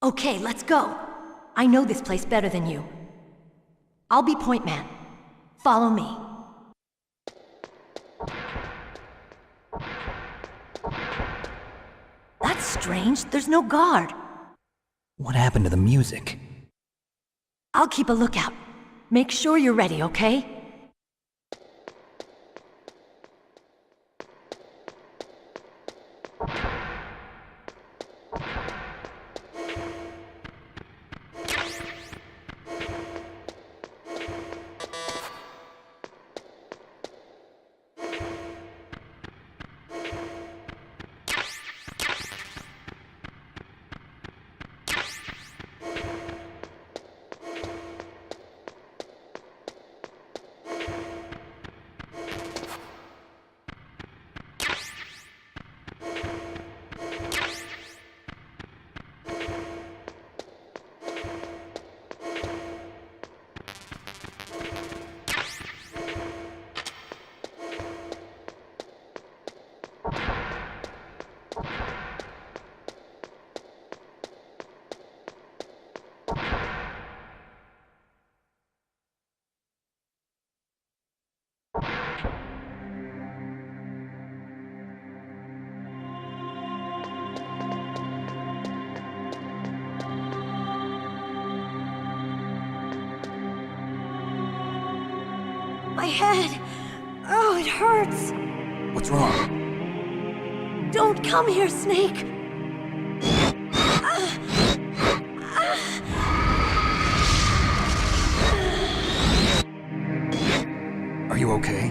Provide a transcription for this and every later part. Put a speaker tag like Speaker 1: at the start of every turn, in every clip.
Speaker 1: Okay, let's go. I know this place better than you. I'll be point man. Follow me. That's strange. There's no guard.
Speaker 2: What happened to the music?
Speaker 1: I'll keep a lookout. Make sure you're ready, okay? My head! Oh, it hurts!
Speaker 2: What's wrong?
Speaker 1: Don't come here, Snake!
Speaker 2: Are you okay?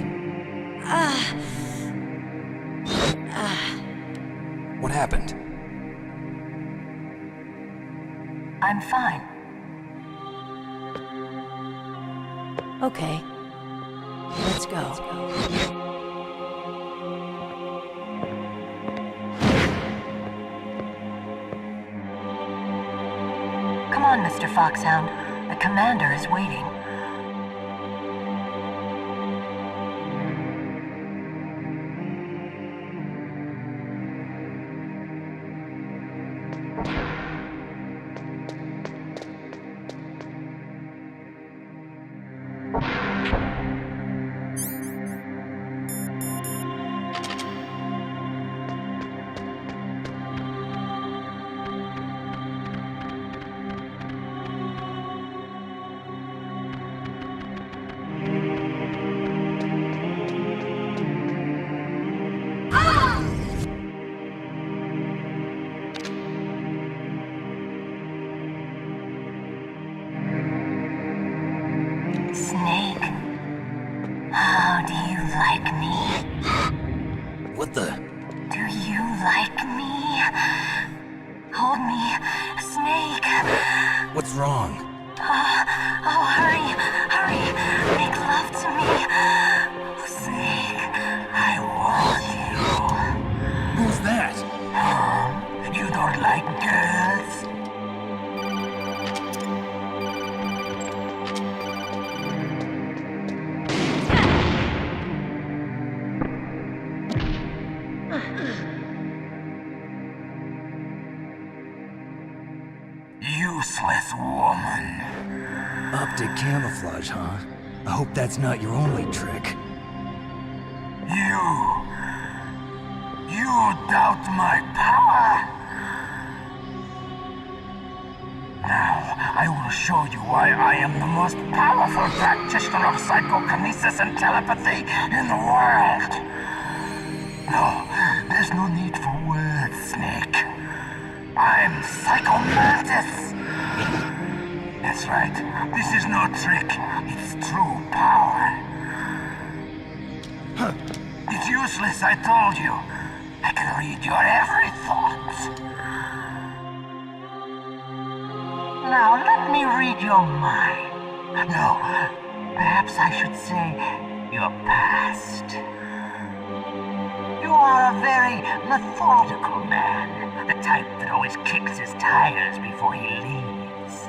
Speaker 2: What happened?
Speaker 1: I'm fine. Okay. Let's go. Come on, Mr. Foxhound. The commander is waiting. Snake, how do you like me?
Speaker 2: What the?
Speaker 1: Do you like me? Hold me, Snake.
Speaker 2: What's wrong?
Speaker 1: Oh, hurry, hurry, make love to me. Oh, Snake, I want you.
Speaker 2: Who's that?
Speaker 1: You don't like girls?
Speaker 3: Useless woman.
Speaker 2: Optic camouflage, huh? I hope that's not your only trick.
Speaker 3: You doubt my power? Now, I will show you why I am the most powerful practitioner of psychokinesis and telepathy in the world. No, there's no need for words, Snake. I'm Psychomantis! That's right. This is no trick. It's true power. It's useless, I told you. I can read your every thought. Now let me read your mind. No, perhaps I should say your past. You are a very methodical man. The type that always kicks his tires before he leaves.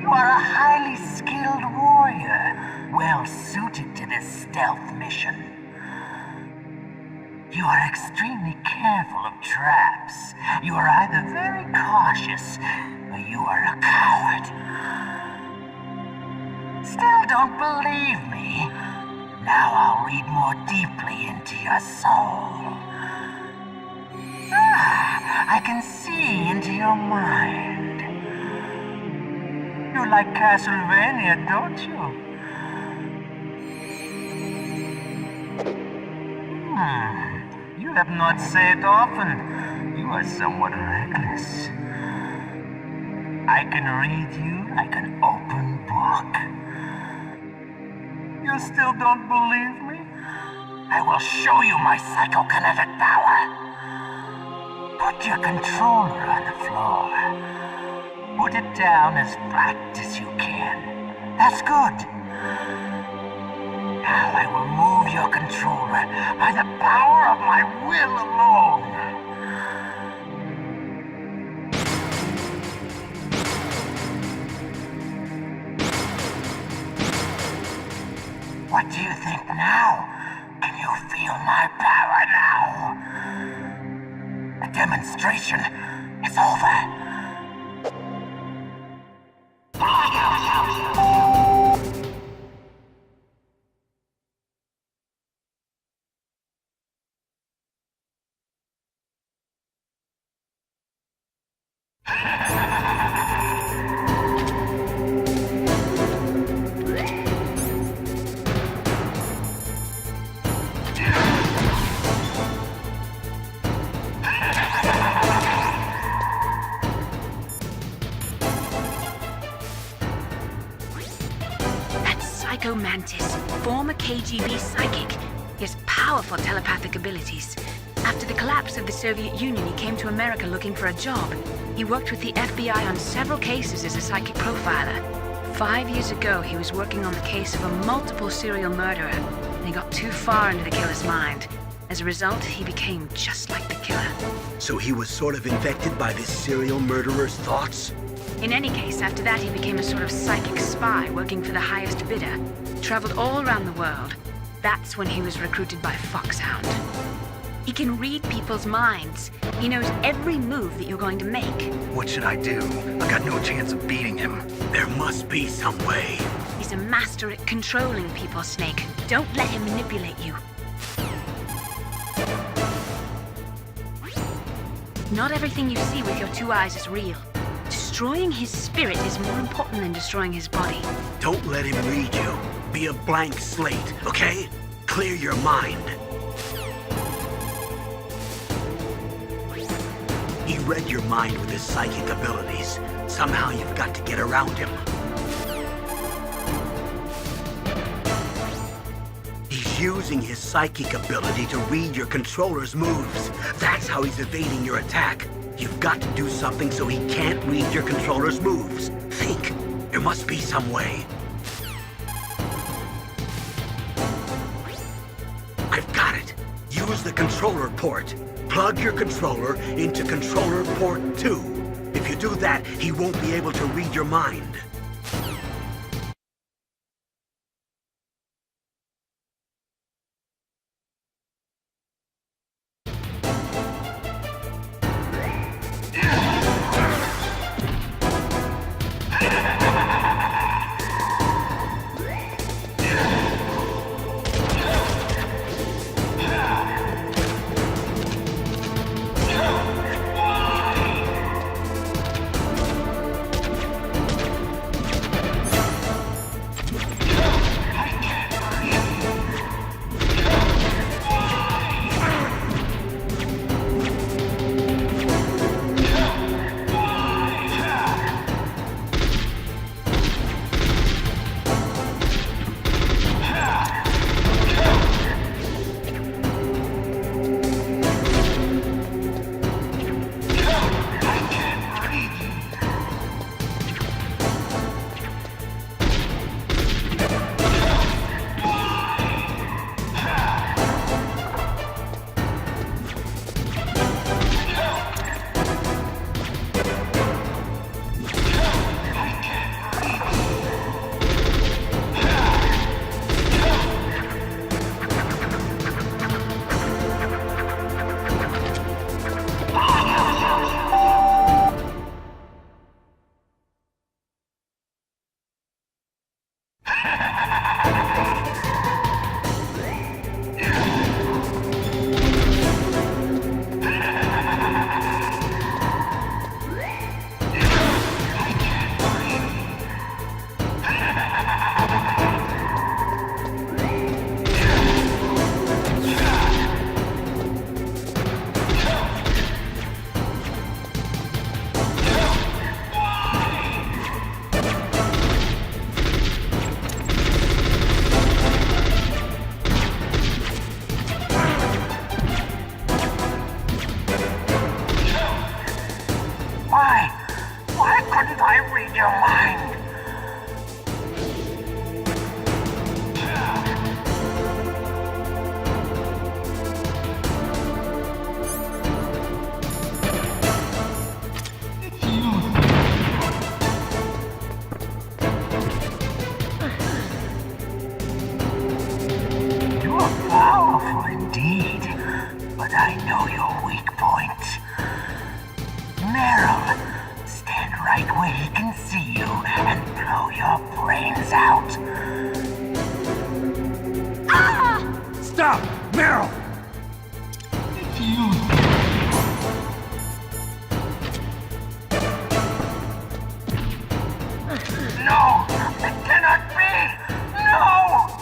Speaker 3: You are a highly skilled warrior, well suited to this stealth mission. You are extremely careful of traps. You are either very cautious, or you are a coward. Still don't believe me? Now I'll read more deeply into your soul. I can see into your mind. You like Castlevania, don't you? You have not said often. You are somewhat reckless. I can read you like an open book. You still don't believe me? I will show you my psychokinetic power. Put your controller on the floor. Put it down as flat as you can. That's good. Now I will move your controller by the power of my will alone. What do you think now? Can you feel my power now? The demonstration is over.
Speaker 4: Mantis, former KGB psychic. He has powerful telepathic abilities. After the collapse of the Soviet Union, he came to America looking for a job. He worked with the FBI on several cases as a psychic profiler. 5 years ago, he was working on the case of a multiple serial murderer, and he got too far into the killer's mind. As a result, he became just like the killer.
Speaker 5: So he was sort of infected by this serial murderer's thoughts?
Speaker 4: In any case, after that he became a sort of psychic spy working for the highest bidder. Traveled all around the world. That's when he was recruited by Foxhound. He can read people's minds. He knows every move that you're going to make.
Speaker 2: What should I do? I got no chance of beating him.
Speaker 5: There must be some way.
Speaker 4: He's a master at controlling people, Snake. Don't let him manipulate you. Not everything you see with your 2 eyes is real. Destroying his spirit is more important than destroying his body.
Speaker 5: Don't let him read you. Be a blank slate, okay? Clear your mind. He read your mind with his psychic abilities. Somehow you've got to get around him. He's using his psychic ability to read your controller's moves. That's how he's evading your attack. You've got to do something so he can't read your controller's moves. Think. There must be some way. I've got it. Use the controller port. Plug your controller into controller port 2. If you do that, he won't be able to read your mind.
Speaker 3: know your weak point. Meryl, stand right where he can see you and blow your brains out.
Speaker 2: Stop! Meryl!
Speaker 3: No! It cannot be! No!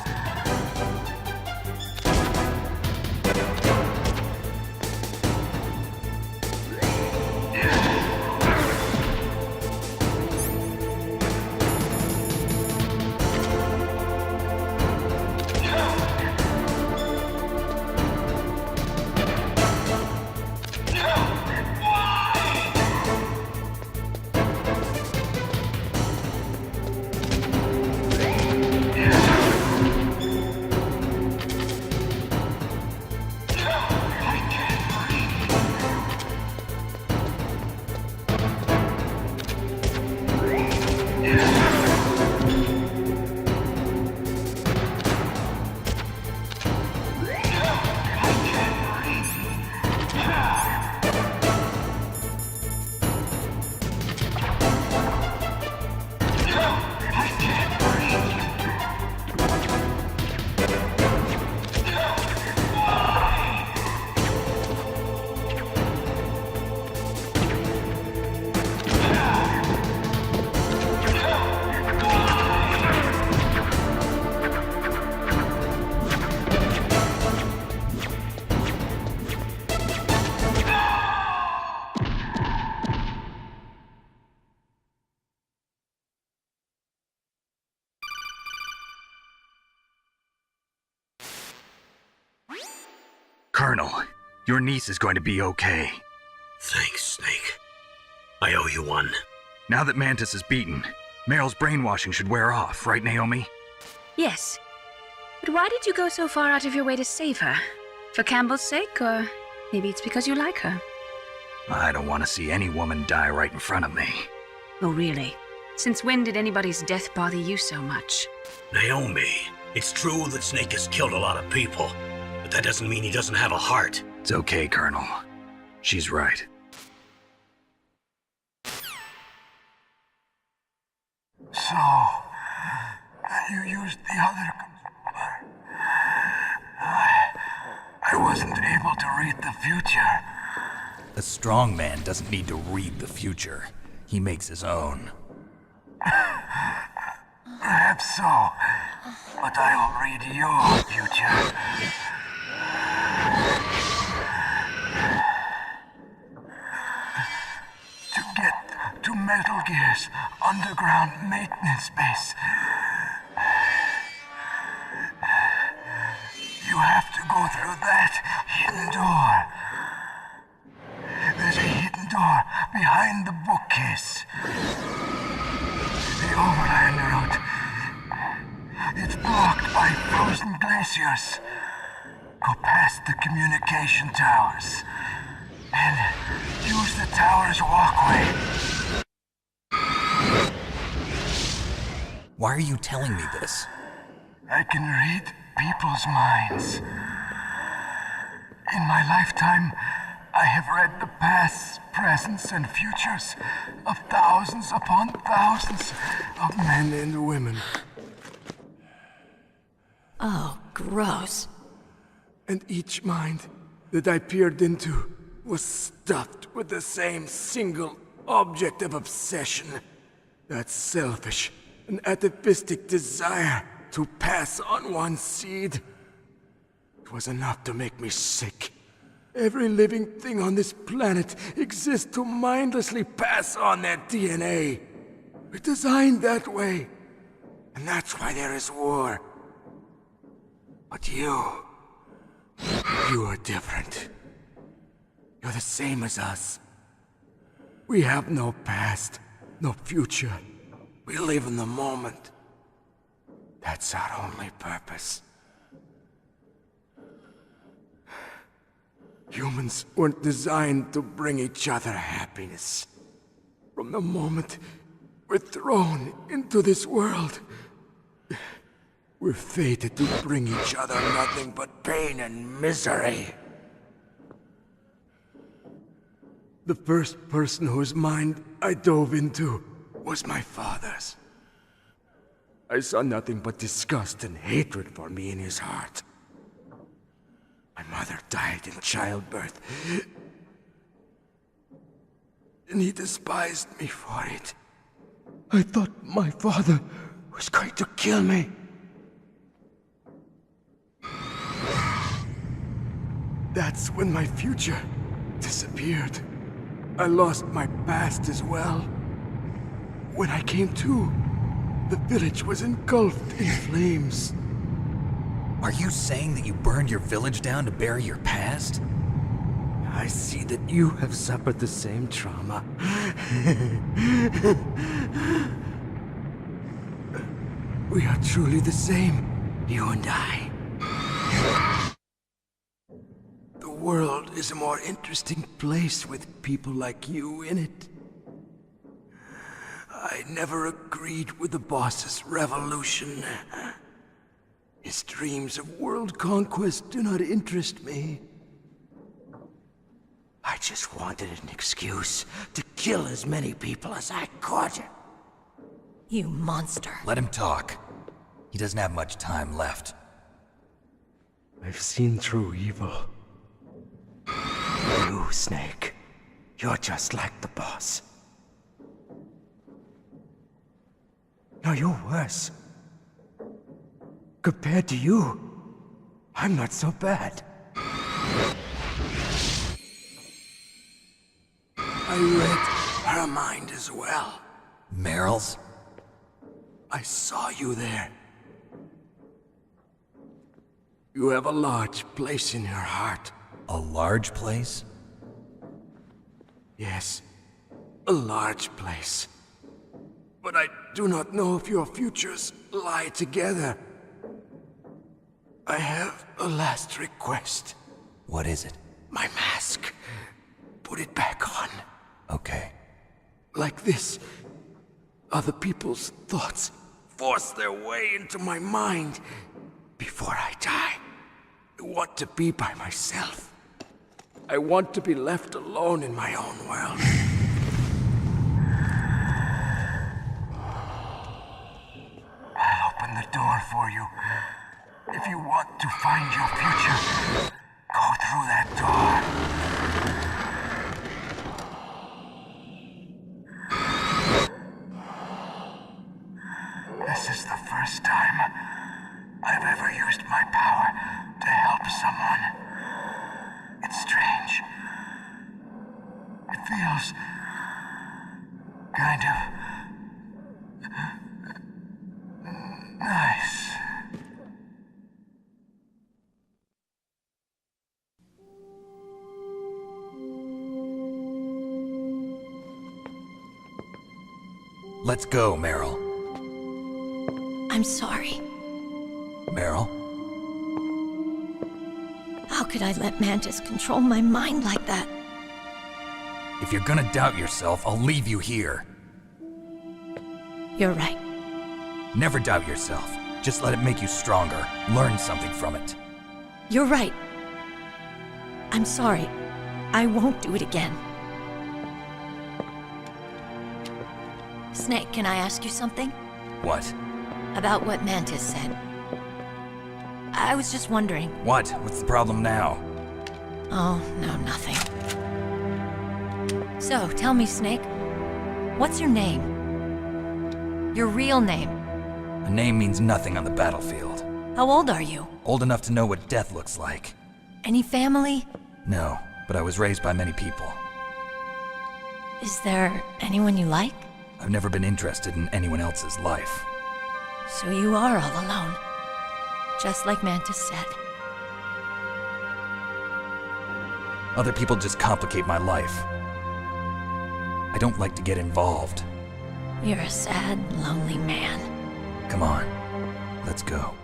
Speaker 2: Colonel, your niece is going to be okay.
Speaker 5: Thanks, Snake. I owe you one.
Speaker 2: Now that Mantis is beaten, Meryl's brainwashing should wear off, right, Naomi?
Speaker 4: Yes. But why did you go so far out of your way to save her? For Campbell's sake, or maybe it's because you like her?
Speaker 2: I don't want to see any woman die right in front of me.
Speaker 4: Oh, really? Since when did anybody's death bother you so much?
Speaker 5: Naomi, it's true that Snake has killed a lot of people, but that doesn't mean he doesn't have a heart.
Speaker 2: It's okay, Colonel. She's right.
Speaker 3: So, you used the other... I wasn't able to read the future.
Speaker 2: A strong man doesn't need to read the future. He makes his own.
Speaker 3: Perhaps so, but I'll read your future. To get to Metal Gear's underground maintenance base, you have to go through that hidden door. There's a hidden door behind the bookcase. The overland route. It's blocked by frozen glaciers. Go past the communication towers. And use the tower's walkway.
Speaker 2: Why are you telling me this?
Speaker 3: I can read people's minds. In my lifetime, I have read the pasts, presents, and futures of thousands upon thousands of men and women.
Speaker 1: Oh, gross.
Speaker 3: And each mind that I peered into was stuffed with the same single object of obsession. That selfish and atavistic desire to pass on one's seed. It was enough to make me sick. Every living thing on this planet exists to mindlessly pass on their DNA. We're designed that way. And that's why there is war. But you are different. You're the same as us. We have no past, no future. We live in the moment. That's our only purpose. Humans weren't designed to bring each other happiness. From the moment we're thrown into this world, we're fated to bring each other nothing but pain and misery.
Speaker 6: The first person whose mind I dove into was my father's. I saw nothing but disgust and hatred for me in his heart. My mother died in childbirth, and he despised me for it. I thought my father was going to kill me. That's when my future disappeared. I lost my past as well. When I came to, the village was engulfed in flames.
Speaker 2: Are you saying that you burned your village down to bury your past?
Speaker 6: I see that you have suffered the same trauma. We are truly the same, you and I. The world is a more interesting place with people like you in it. I never agreed with the boss's revolution. His dreams of world conquest do not interest me. I just wanted an excuse to kill as many people as I could.
Speaker 1: You monster.
Speaker 2: Let him talk. He doesn't have much time left.
Speaker 6: I've seen true evil. You, Snake. You're just like the boss. No, you're worse. Compared to you, I'm not so bad. I read her mind as well.
Speaker 2: Meryl's?
Speaker 6: I saw you there. You have a large place in your heart.
Speaker 2: A large place?
Speaker 6: Yes, a large place. But I do not know if your futures lie together. I have a last request.
Speaker 2: What is it?
Speaker 6: My mask. Put it back on.
Speaker 2: Okay.
Speaker 6: Like this, other people's thoughts force their way into my mind. Before I die, I want to be by myself. I want to be left alone in my own world.
Speaker 3: I'll open the door for you. If you want to find your future, go through that door. This is the first time I've ever used my power to help someone. It's strange. It feels kind of nice.
Speaker 2: Let's go, Meryl.
Speaker 1: I'm sorry.
Speaker 2: Meryl?
Speaker 1: How could I let Mantis control my mind like that?
Speaker 2: If you're gonna doubt yourself, I'll leave you here.
Speaker 1: You're right.
Speaker 2: Never doubt yourself. Just let it make you stronger. Learn something from it.
Speaker 1: You're right. I'm sorry. I won't do it again. Snake, can I ask you something?
Speaker 2: What?
Speaker 1: About what Mantis said. I was just wondering.
Speaker 2: What? What's the problem now?
Speaker 1: Oh, no, nothing. So, tell me, Snake. What's your name? Your real name?
Speaker 2: A name means nothing on the battlefield.
Speaker 1: How old are you?
Speaker 2: Old enough to know what death looks like.
Speaker 1: Any family?
Speaker 2: No, but I was raised by many people.
Speaker 1: Is there anyone you like?
Speaker 2: I've never been interested in anyone else's life.
Speaker 1: So you are all alone. Just like Mantis said.
Speaker 2: Other people just complicate my life. I don't like to get involved.
Speaker 1: You're a sad, lonely man.
Speaker 2: Come on, let's go.